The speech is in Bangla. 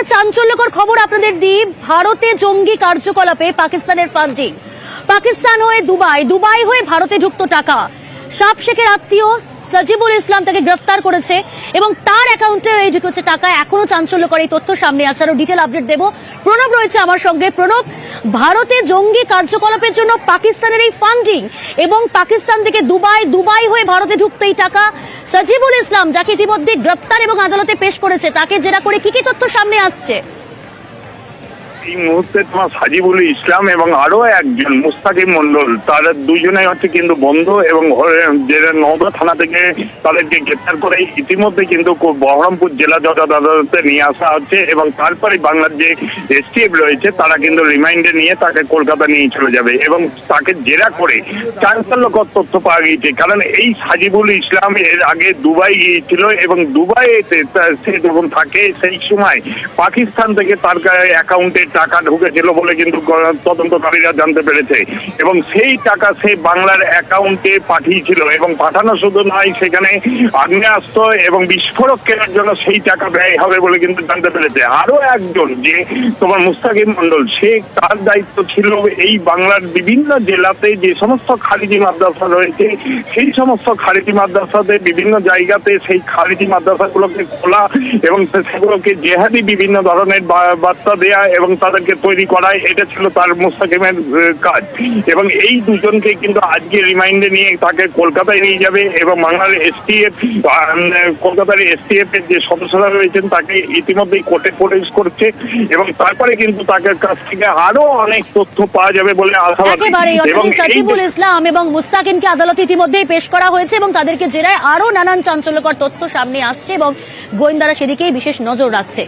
চাঞ্চল্যকর খবর আপনাদের দিই। ভারতে জঙ্গি কার্যকলাপে পাকিস্তানের ফান্ডিং। পাকিস্তান হয়ে দুবাই হয়ে ভারতে ঢুকত টাকা। সাপ শেখের আত্মীয় সাজিবুল ইসলাম তাকে গ্রেফতার করেছে এবং তার অ্যাকাউন্টে ঢুকেছে টাকা। এখনো চাঞ্চল্যকর এই তথ্য সামনে আসছে। আরো ডিটেল আপডেট দেব। প্রণব রয়েছে আমার সঙ্গে। প্রণব, ভারতে জঙ্গি কার্যকলাপের জন্য পাকিস্তানের এই ফান্ডিং এবং পাকিস্তান থেকে দুবাই হয়ে ভারতে ঢুকতো এই টাকা। সাজিবুল ইসলাম, যাকে ইতিমধ্যে গ্রেফতার এবং আদালতে পেশ করেছে, তাকে জেরা করে কি কি তথ্য সামনে আসছে? এই মুহূর্তে তোমার সাজিবুল ইসলাম এবং আরো একজন মুস্তাকিম মন্ডল, তারা দুজনেই হচ্ছে কিন্তু বন্ধু এবং নওদা থানা থেকে তাদেরকে গ্রেপ্তার করে ইতিমধ্যে কিন্তু বহরমপুর জেলা জজ আদালতে নিয়ে আসা হচ্ছে এবং তারপরে বাংলার যে এসটিএফ রয়েছে তারা কিন্তু রিমাইন্ডে নিয়ে তাকে কলকাতা নিয়ে চলে যাবে এবং তাকে জেরা করে চাঞ্চল্যকর তথ্য পাওয়া গিয়েছে। কারণ এই সাজিবুল ইসলাম এর আগে দুবাই গিয়েছিল এবং দুবাইতে সে যখন থাকে সেই সময় পাকিস্তান থেকে তার অ্যাকাউন্টে টাকা ঢুকেছিল বলে কিন্তু তদন্তকারীরা জানতে পেরেছে এবং সেই টাকা সে বাংলার অ্যাকাউন্টে পাঠিয়েছিল এবং পাঠানো শুধু নয়, সেখানে আগ্নেয়াস্ত্র এবং বিস্ফোরক কেনার জন্য সেই টাকা ব্যয় হবে বলে কিন্তু জানতে পেরেছে। আরো একজন যে তোমার মুস্তাকিম মন্ডল, সে তার দায়িত্ব ছিল এই বাংলার বিভিন্ন জেলাতে যে সমস্ত খারিজি মাদ্রাসা রয়েছে সেই সমস্ত খারিজি মাদ্রাসাতে বিভিন্ন জায়গাতে সেই খারিজি মাদ্রাসাগুলোকে খোলা এবং সেগুলোকে জেহাদি বিভিন্ন ধরনের বার্তা দেয়া এবং তাদেরকে তৈরি করায়, এটা ছিল তার মুস্তাকিমের কাজ। এবং এই দুজনকে কিন্তু আজকে রিমাইন্ডে নিয়ে তাকে কলকাতায় নিয়ে যাবে এবং বাংলার এসটিএফ কলকাতার এসটিএফ এর যে সদস্যরা রয়েছেন তাকে ইতিমধ্যেই কোর্টে প্রডিউস করছে এবং তারপরে কিন্তু তাদের কাছ থেকে আরো অনেক তথ্য পাওয়া যাবে বলে আশাবাদী। এবং সাজিবুল ইসলাম এবং মুস্তাকিমকে আদালতে ইতিমধ্যেই পেশ করা হয়েছে এবং তাদেরকে জেরায় আরো নানান চাঞ্চল্যকর তথ্য সামনে আসছে এবং গোয়েন্দারা সেদিকেই বিশেষ নজর রাখছে।